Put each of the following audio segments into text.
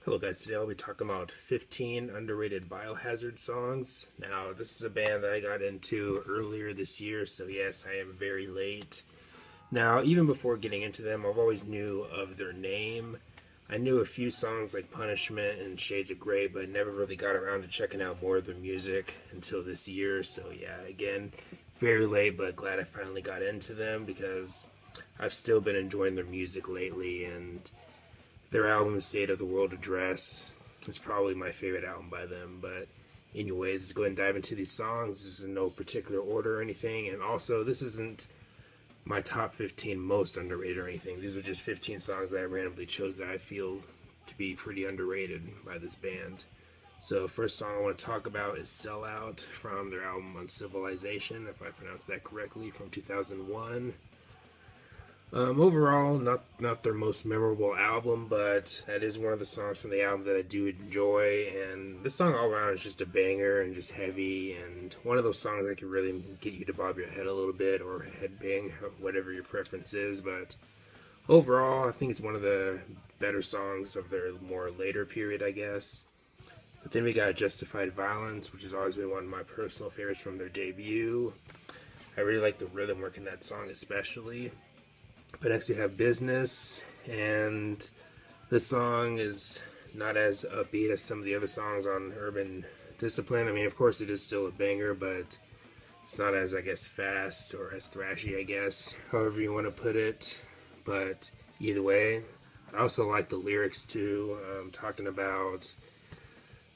Hello guys, today I'll be talking about 15 underrated Biohazard songs. Now, this is a band that I got into earlier this year, so yes, I am very late. Now, even before getting into them, I've always knew of their name. I knew a few songs like Punishment and Shades of Grey, but never really got around to checking out more of their music until this year. So yeah, again, very late, but glad I finally got into them because I've still been enjoying their music lately, and their album State of the World Address is probably my favorite album by them. But anyways, let's go ahead and dive into these songs. This is in no particular order or anything. And also, this isn't my top 15 most underrated or anything. These are just 15 songs that I randomly chose that I feel to be pretty underrated by this band. So first song I want to talk about is Sell Out from their album Uncivilization, if I pronounced that correctly, from 2001. Overall, not their most memorable album, but that is one of the songs from the album that I do enjoy. And this song all around is just a banger and just heavy, and one of those songs that can really get you to bob your head a little bit or headbang, whatever your preference is. But overall, I think it's one of the better songs of their more later period, I guess. But then we got Justified Violence, which has always been one of my personal favorites from their debut. I really like the rhythm work in that song, especially. But next we have Business, and this song is not as upbeat as some of the other songs on Urban Discipline. I mean, of course, it is still a banger, but it's not as, I guess, fast or as thrashy, I guess, however you want to put it. But either way, I also like the lyrics too, talking about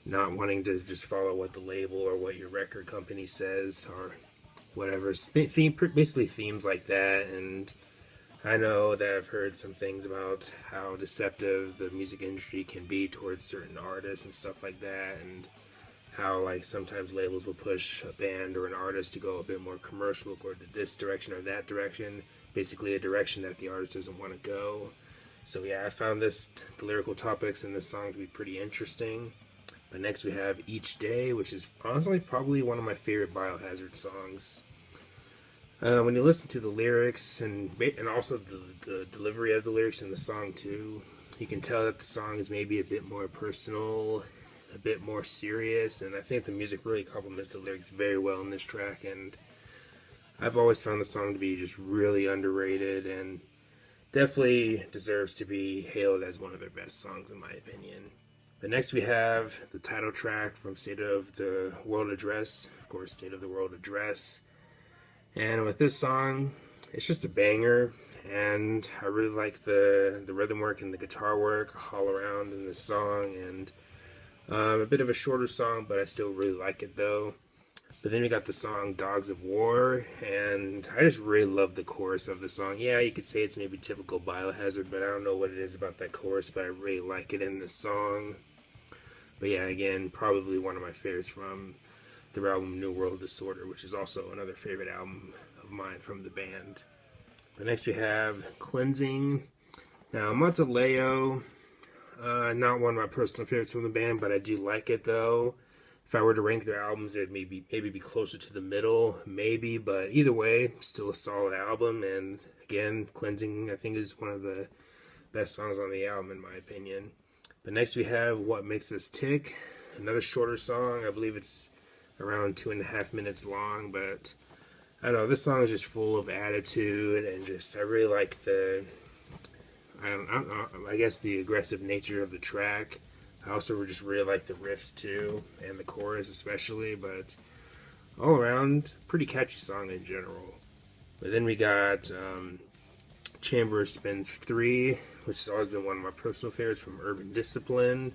not wanting to just follow what the label or what your record company says or whatever. Basically themes like that. And I know that I've heard some things about how deceptive the music industry can be towards certain artists and stuff like that, and how like sometimes labels will push a band or an artist to go a bit more commercial or to this direction or that direction, basically a direction that the artist doesn't want to go. So yeah, I found the lyrical topics in this song to be pretty interesting. But next we have Each Day, which is honestly probably one of my favorite Biohazard songs. When you listen to the lyrics and also the delivery of the lyrics in the song too, you can tell that the song is maybe a bit more personal, a bit more serious, and I think the music really complements the lyrics very well in this track. And I've always found the song to be just really underrated and definitely deserves to be hailed as one of their best songs in my opinion. But next we have the title track from State of the World Address, of course, State of the World Address. And with this song, it's just a banger, and I really like the rhythm work and the guitar work all around in this song. And a bit of a shorter song, but I still really like it though. But then we got the song Dogs of War, and I just really love the chorus of the song. Yeah, you could say it's maybe typical Biohazard, but I don't know what it is about that chorus, but I really like it in this song. But yeah, again, probably one of my favorites from their album New World Disorder, which is also another favorite album of mine from the band. But next we have Cleansing. Now, Monteleo, not one of my personal favorites from the band, but I do like it though. If I were to rank their albums, it'd maybe be closer to the middle, maybe, but either way, still a solid album. And again, Cleansing, I think, is one of the best songs on the album, in my opinion. But next we have What Makes Us Tick, another shorter song. I believe it's around 2.5 minutes long, but I don't know, this song is just full of attitude, and just I really like I guess the aggressive nature of the track. I also just really like the riffs too, and the chorus especially, but all around, pretty catchy song in general. But then we got Chamber of Spins 3, which has always been one of my personal favorites from Urban Discipline.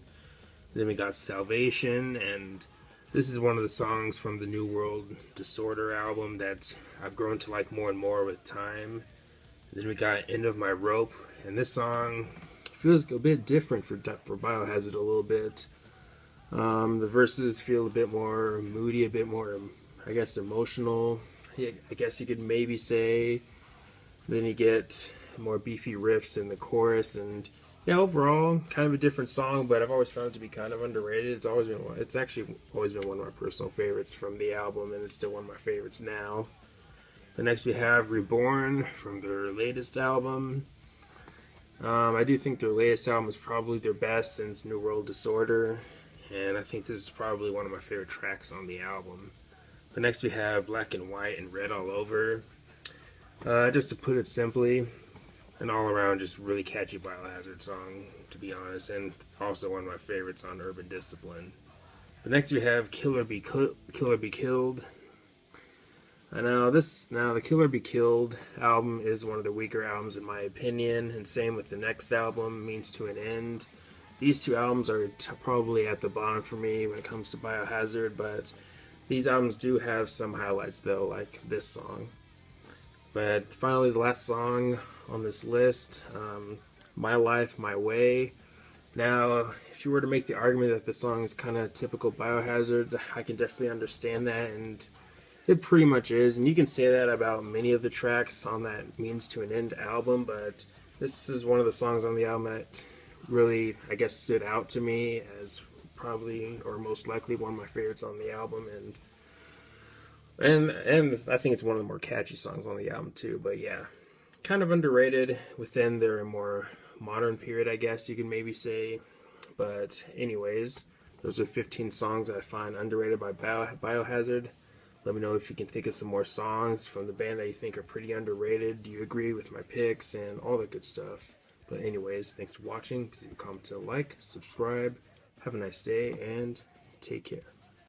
Then we got Salvation, and this is one of the songs from the New World Disorder album that I've grown to like more and more with time. Then we got End of My Rope, and this song feels a bit different for Biohazard a little bit. The verses feel a bit more moody, a bit more, I guess, emotional. I guess you could maybe say. Then you get more beefy riffs in the chorus, and yeah, overall, kind of a different song, but I've always found it to be kind of underrated. It's actually always been one of my personal favorites from the album, and it's still one of my favorites now. The next we have Reborn from their latest album. I do think their latest album is probably their best since New World Disorder, and I think this is probably one of my favorite tracks on the album. But next we have Black and White and Red All Over. Just to put it simply, an all-around just really catchy Biohazard song, to be honest, and also one of my favorites on Urban Discipline. But next we have Killer Be Killed. Now the Killer Be Killed album is one of the weaker albums in my opinion, and same with the next album, Means to an End. These two albums are probably at the bottom for me when it comes to Biohazard, but these albums do have some highlights though, like this song. But finally, the last song on this list, My Life, My Way. Now, if you were to make the argument that the song is kind of typical Biohazard, I can definitely understand that, and it pretty much is. And you can say that about many of the tracks on that Means to an End album, but this is one of the songs on the album that really, I guess, stood out to me as probably or most likely one of my favorites on the album, and I think it's one of the more catchy songs on the album too. But yeah, kind of underrated within their more modern period, I guess you could maybe say. But anyways, those are 15 songs I find underrated by Biohazard. Let me know if you can think of some more songs from the band that you think are pretty underrated. Do you agree with my picks and all that good stuff? But anyways, thanks for watching. Please leave a comment and a like, subscribe. Have a nice day and take care.